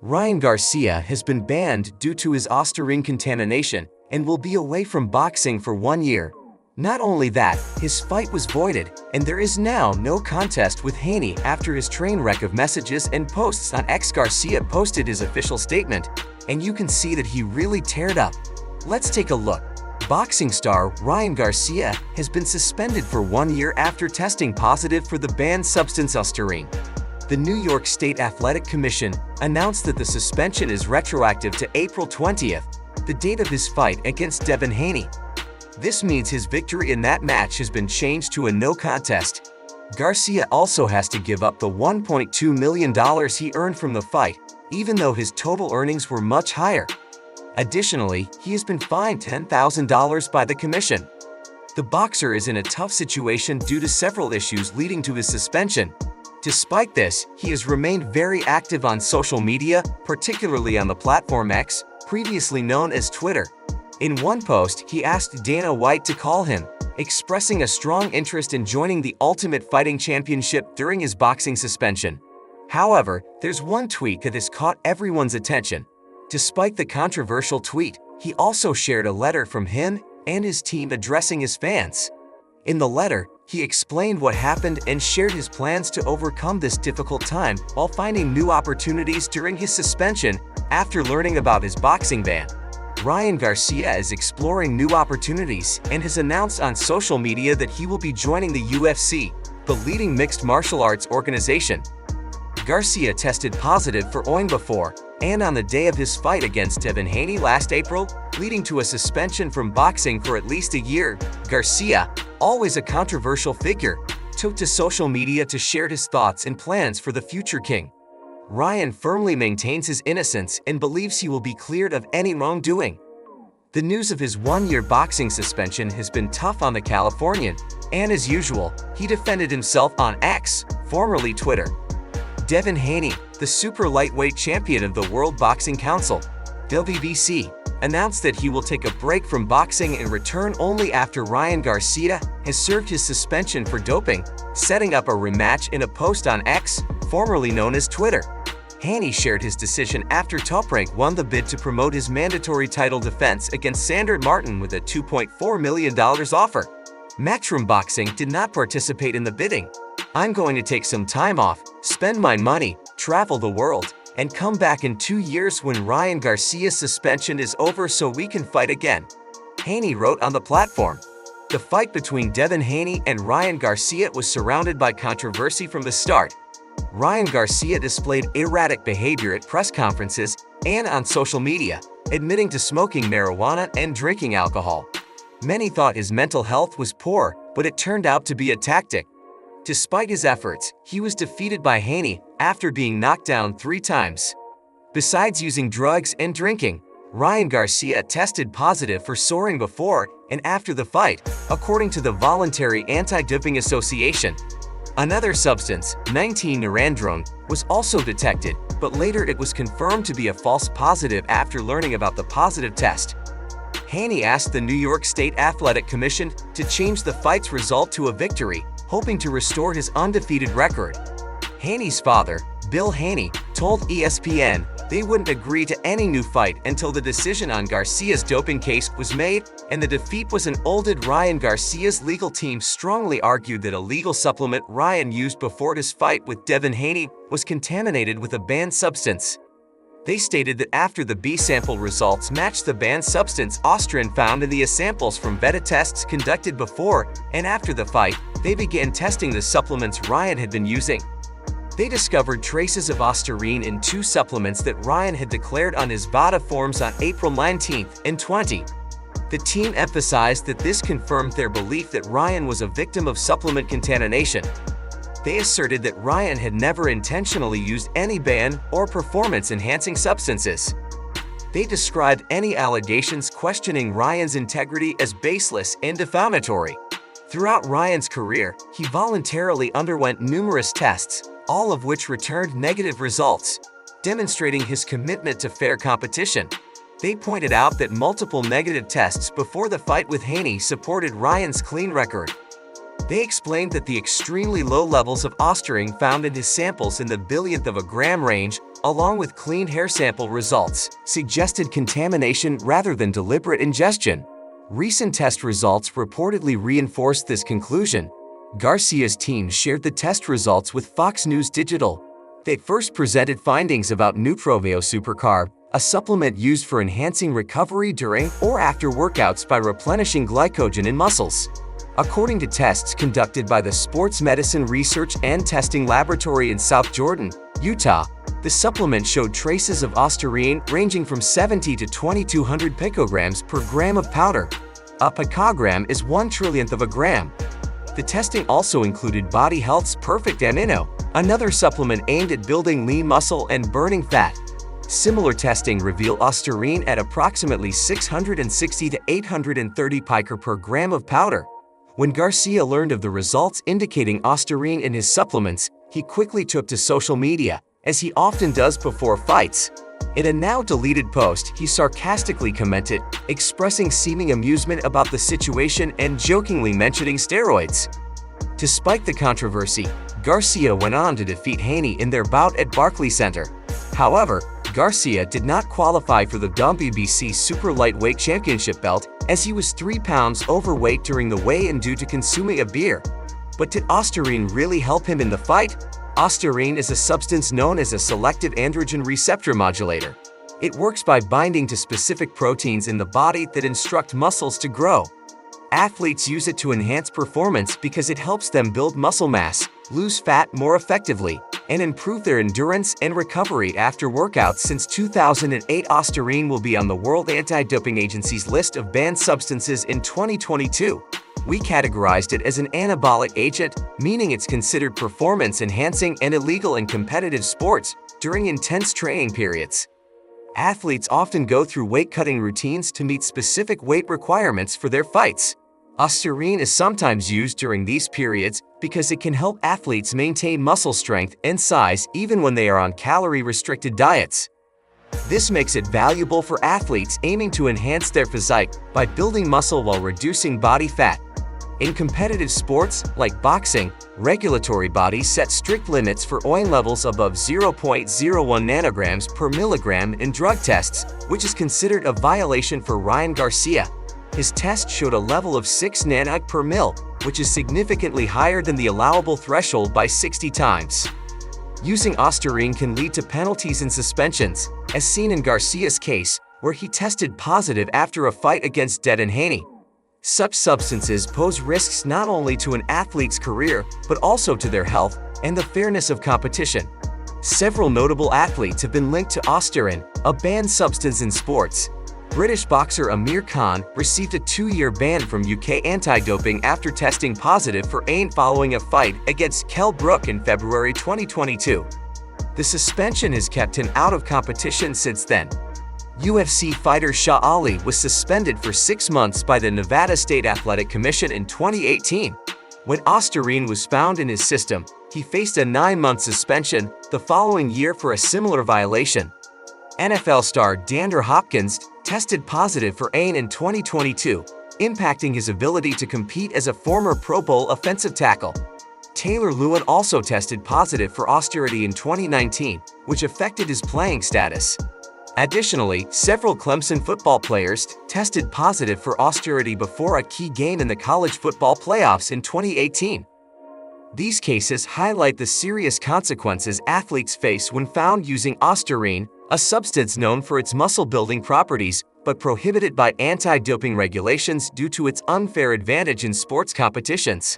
Ryan Garcia has been banned due to his ostarine contamination and will be away from boxing for 1 year. Not only that, his fight was voided, and there is now no contest with Haney after his train wreck of messages and posts on X. Garcia posted his official statement, and you can see that he really teared up. Let's take a look. Boxing star Ryan Garcia has been suspended for 1 year after testing positive for the banned substance ostarine. The New York State Athletic Commission announced that the suspension is retroactive to April 20th, the date of his fight against Devin Haney. This means his victory in that match has been changed to a no contest. Garcia also has to give up the $1.2 million he earned from the fight, even though his total earnings were much higher. Additionally, he has been fined $10,000 by the commission. The boxer is in a tough situation due to several issues leading to his suspension. Despite this, he has remained very active on social media, particularly on the platform X, previously known as Twitter. In one post, he asked Dana White to call him, expressing a strong interest in joining the Ultimate Fighting Championship during his boxing suspension. However, there's one tweet that has caught everyone's attention. Despite the controversial tweet, he also shared a letter from him and his team addressing his fans. In the letter, he explained what happened and shared his plans to overcome this difficult time while finding new opportunities during his suspension after learning about his boxing ban. Ryan Garcia is exploring new opportunities and has announced on social media that he will be joining the UFC, the leading mixed martial arts organization. Garcia tested positive for OIN before and on the day of his fight against Devin Haney last April, leading to a suspension from boxing for at least a year. Garcia, always a controversial figure, took to social media to share his thoughts and plans for the future king. Ryan firmly maintains his innocence and believes he will be cleared of any wrongdoing. The news of his 1-year boxing suspension has been tough on the Californian, and as usual, he defended himself on X, formerly Twitter. Devin Haney, the super lightweight champion of the World Boxing Council, WBC, announced that he will take a break from boxing and return only after Ryan Garcia has served his suspension for doping, setting up a rematch in a post on X, formerly known as Twitter. Haney shared his decision after Top Rank won the bid to promote his mandatory title defense against Sandor Martin with a $2.4 million offer. Matchroom Boxing did not participate in the bidding. "I'm going to take some time off, spend my money, travel the world, and come back in 2 years when Ryan Garcia's suspension is over so we can fight again," Haney wrote on the platform. The fight between Devin Haney and Ryan Garcia was surrounded by controversy from the start. Ryan Garcia displayed erratic behavior at press conferences and on social media, admitting to smoking marijuana and drinking alcohol. Many thought his mental health was poor, but it turned out to be a tactic. Despite his efforts, he was defeated by Haney after being knocked down 3 times. Besides using drugs and drinking, Ryan Garcia tested positive for soaring before and after the fight, according to the Voluntary Anti-Doping Association. Another substance, 19-norandrone, was also detected, but later it was confirmed to be a false positive after learning about the positive test. Haney asked the New York State Athletic Commission to change the fight's result to a victory, hoping to restore his undefeated record. Haney's father, Bill Haney, told ESPN they wouldn't agree to any new fight until the decision on Garcia's doping case was made and the defeat was annulled. Ryan Garcia's legal team strongly argued that a legal supplement Ryan used before his fight with Devin Haney was contaminated with a banned substance. They stated that after the B sample results matched the banned substance ostarine found in the samples from beta tests conducted before and after the fight, they began testing the supplements Ryan had been using. They discovered traces of ostarine in 2 supplements that Ryan had declared on his VADA forms on April 19 and 20. The team emphasized that this confirmed their belief that Ryan was a victim of supplement contamination. They asserted that Ryan had never intentionally used any banned or performance-enhancing substances. They described any allegations questioning Ryan's integrity as baseless and defamatory. Throughout Ryan's career, he voluntarily underwent numerous tests, all of which returned negative results, demonstrating his commitment to fair competition. They pointed out that multiple negative tests before the fight with Haney supported Ryan's clean record. They explained that the extremely low levels of ostarine found in his samples in the billionth of a gram range along with clean hair sample results, suggested contamination rather than deliberate ingestion. Recent test results reportedly reinforced this conclusion. Garcia's team shared the test results with Fox News Digital. They first presented findings about Nutroveo Supercarb, a supplement used for enhancing recovery during or after workouts by replenishing glycogen in muscles. According to tests conducted by the Sports Medicine Research and Testing Laboratory in South Jordan, Utah, the supplement showed traces of ostarine ranging from 70 to 2,200 picograms per gram of powder. A picogram is 1/1,000,000th of a gram. The testing also included Body Health's Perfect Amino, another supplement aimed at building lean muscle and burning fat. Similar testing revealed ostarine at approximately 660 to 830 pico per gram of powder. When Garcia learned of the results indicating ostarine in his supplements, he quickly took to social media, as he often does before fights. In a now-deleted post, he sarcastically commented, expressing seeming amusement about the situation and jokingly mentioning steroids. To spike the controversy, Garcia went on to defeat Haney in their bout at Barclays Center. However, Garcia did not qualify for the WBC Super Lightweight Championship belt as he was 3 pounds overweight during the weigh-in due to consuming a beer. But did ostarine really help him in the fight? Ostarine is a substance known as a selective androgen receptor modulator. It works by binding to specific proteins in the body that instruct muscles to grow. Athletes use it to enhance performance because it helps them build muscle mass, lose fat more effectively, and improve their endurance and recovery after workouts. Since 2008, ostarine will be on the World Anti-Doping Agency's list of banned substances in 2022. We categorized it as an anabolic agent, meaning it's considered performance-enhancing and illegal in competitive sports during intense training periods. Athletes often go through weight-cutting routines to meet specific weight requirements for their fights. Ostarine is sometimes used during these periods because it can help athletes maintain muscle strength and size even when they are on calorie-restricted diets. This makes it valuable for athletes aiming to enhance their physique by building muscle while reducing body fat. In competitive sports like boxing, regulatory bodies set strict limits for oil levels above 0.01 nanograms per milligram in drug tests, which is considered a violation for Ryan Garcia. His test showed a level of 6 nanoc per mil, which is significantly higher than the allowable threshold by 60 times. Using ostarine can lead to penalties and suspensions, as seen in Garcia's case, where he tested positive after a fight against Devin Haney. Such substances pose risks not only to an athlete's career, but also to their health and the fairness of competition. Several notable athletes have been linked to ostarine, a banned substance in sports. British boxer Amir Khan received a 2-year ban from UK anti-doping after testing positive for AIN following a fight against Kell Brook in February 2022. The suspension has kept him out of competition since then. UFC fighter Shah Ali was suspended for 6 months by the Nevada State Athletic Commission in 2018. When ostarine was found in his system, he faced a 9-month suspension the following year for a similar violation. NFL star DeAndre Hopkins tested positive for AIN in 2022, impacting his ability to compete as a former Pro Bowl offensive tackle. Taylor Lewin also tested positive for ostarine in 2019, which affected his playing status. Additionally, several Clemson football players tested positive for ostarine before a key game in the college football playoffs in 2018. These cases highlight the serious consequences athletes face when found using ostarine, a substance known for its muscle-building properties, but prohibited by anti-doping regulations due to its unfair advantage in sports competitions.